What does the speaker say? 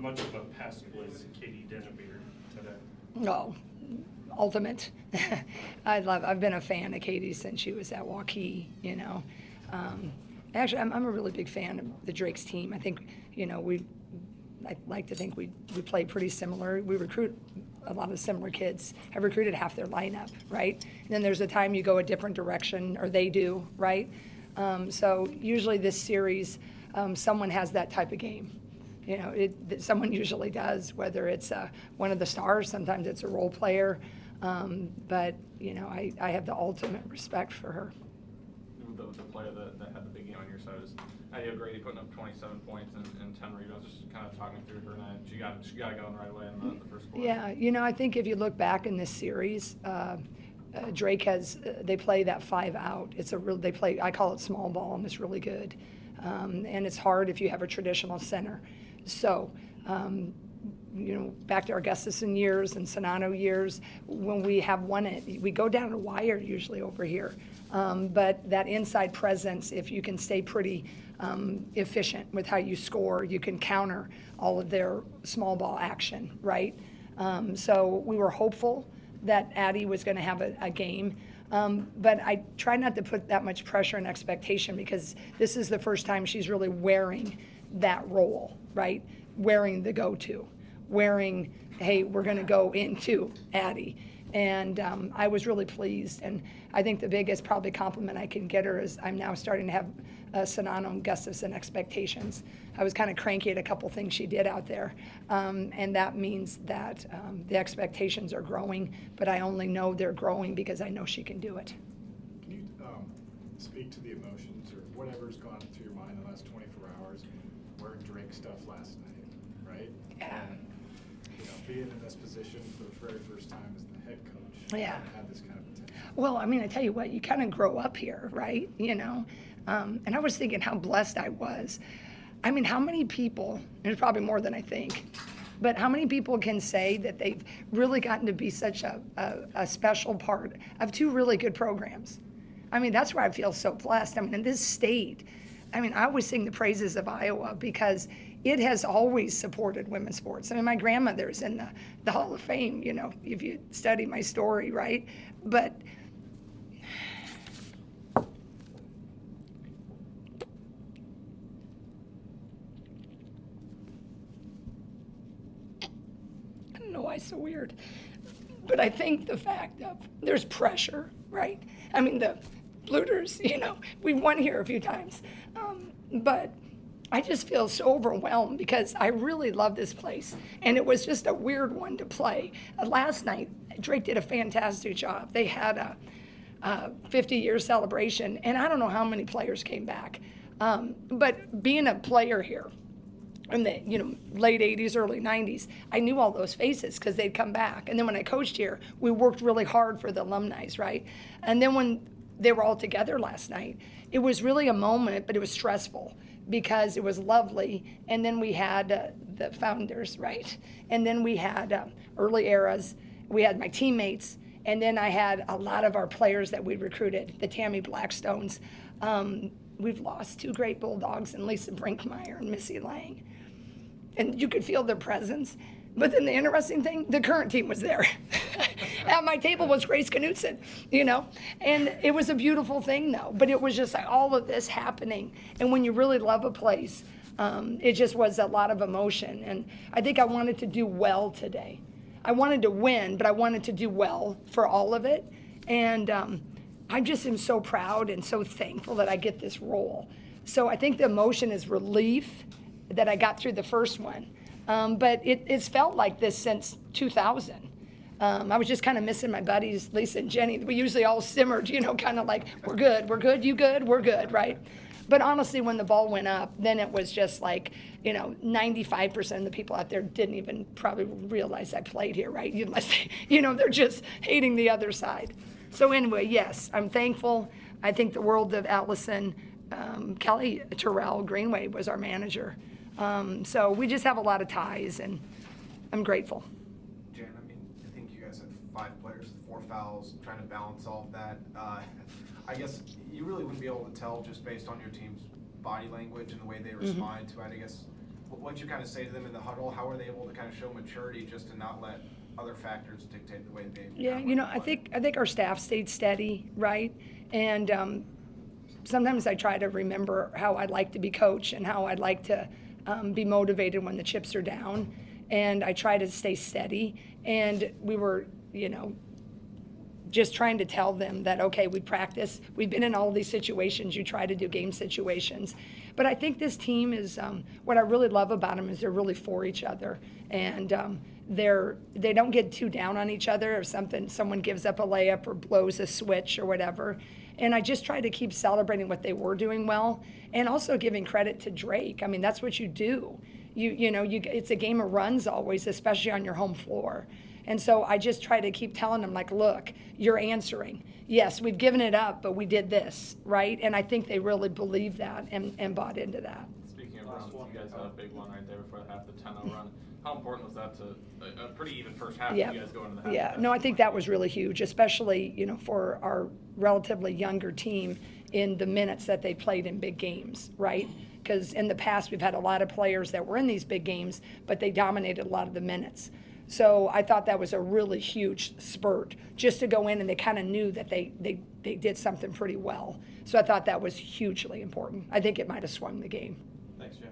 much of a pest was Katy Dennebeer today? No, ultimate. I've been a fan of Katy since she was at Hawkeyes, you know. Actually, I'm a really big fan of the Drakes team. I think, you know, I like to think we play pretty similar. We recruit a lot of similar kids. I've recruited half their lineup, right? And then there's a time you go a different direction, or they do, right? So usually this series, someone has that type of game. You know, someone usually does, whether it's one of the stars, sometimes it's a role player. But, you know, I have the ultimate respect for her. The player that had the big game on your side is Addie Grady, putting up 27 points and 10 rebounds. Just kind of talking through her night. She got it going right away in the first quarter. Yeah, you know, I think if you look back in this series, Drake they play that 5 out. They play, I call it small ball, and it's really good. And it's hard if you have a traditional center. So, you know, back to our Gustafson years and Sonano years, when we have won it, we go down a wire usually over here. But that inside presence, if you can stay pretty efficient with how you score, you can counter all of their small ball action, right? So we were hopeful that Addie was going to have a game. But I try not to put that much pressure and expectation, because this is the first time she's really wearing that role, right? Wearing the go-to, wearing, hey, we're going to go into Addie. And I was really pleased. And I think the biggest probably compliment I can get her is I'm now starting to have Sonano and Gustafson expectations. I was kind of cranky at a couple things she did out there. And that means that the expectations are growing, but I only know they're growing because I know she can do it. Can you speak to the emotions or whatever's gone through your mind in the last 24 hours wearing Drake stuff last night, right? Yeah. And, you know, being in this position for the very first time as the head coach. Yeah. And have this kind of potential. Well, I mean, I tell you what, you kind of grow up here, right? You know, and I was thinking how blessed I was. I mean, how many people, there's probably more than I think, but how many people can say that they've really gotten to be such a special part of 2 really good programs? I mean, that's where I feel so blessed. I mean, in this state, I mean, I always sing the praises of Iowa because it has always supported women's sports. I mean, my grandmother's in the Hall of Fame, you know, if you study my story, right? But I don't know why it's so weird. But I think the fact of there's pressure, right? I mean, the Bluters, you know, we've won here a few times. But I just feel so overwhelmed because I really love this place. And it was just a weird one to play. Last night, Drake did a fantastic job. They had a 50-year celebration, and I don't know how many players came back. But being a player here in the late 80s, early 90s, I knew all those faces because they'd come back. And then when I coached here, we worked really hard for the alumni, right? And then when they were all together last night, it was really a moment, but it was stressful because it was lovely. And then we had the founders, right? And then we had early eras. We had my teammates. And then I had a lot of our players that we recruited, the Tammy Blackstones. We've lost 2 great Bulldogs, and Lisa Brinkmeyer and Missy Lang. And you could feel their presence. But then the interesting thing, the current team was there. At my table was Grace Knutson, you know. And it was a beautiful thing, though. But it was just like all of this happening. And when you really love a place, it just was a lot of emotion. And I think I wanted to do well today. I wanted to win, but I wanted to do well for all of it. And I just am so proud and so thankful that I get this role. So I think the emotion is relief that I got through the first one. But it's felt like this since 2000. I was just kind of missing my buddies, Lisa and Jenny. We usually all simmered, you know, kind of like, we're good, you good, we're good, right? But honestly, when the ball went up, then it was just like, 95% of the people out there didn't even probably realize I played here, right? They're just hating the other side. So anyway, yes, I'm thankful. I think the world of Allison. Kelly Terrell Greenway was our manager. So we just have a lot of ties, and I'm grateful. Jen, I think you guys had 5 players, 4 fouls, trying to balance all of that. I guess you really wouldn't be able to tell just based on your team's body language and the way they responded to it. I guess, what'd you kind of say to them in the huddle? How were they able to kind of show maturity just to not let other factors dictate the way they? Yeah, you know, I think our staff stayed steady, right? And sometimes I try to remember how I'd like to be coached and how I'd like to be motivated when the chips are down. And I try to stay steady. And we were, you know, just trying to tell them that, okay, we practice. We've been in all these situations. You try to do game situations. But I think this team is, what I really love about them is they're really for each other. And they don't get too down on each other if someone gives up a layup or blows a switch or whatever. And I just try to keep celebrating what they were doing well and also giving credit to Drake. I mean, that's what you do. It's a game of runs always, especially on your home floor. And so I just try to keep telling them, like, look, you're answering. Yes, we've given it up, but we did this, right? And I think they really believe that and bought into that. Speaking of runs, you guys had a big one right there before the half, the 10-0 run. How important was that to a pretty even first half? Yeah. You guys go into the half? Yeah, no, I think that was really huge, especially, you know, for our relatively younger team in the minutes that they played in big games, right? Because in the past, we've had a lot of players that were in these big games, but they dominated a lot of the minutes. So I thought that was a really huge spurt just to go in, and they kind of knew that they did something pretty well. So I thought that was hugely important. I think it might have swung the game. Thanks, Jim.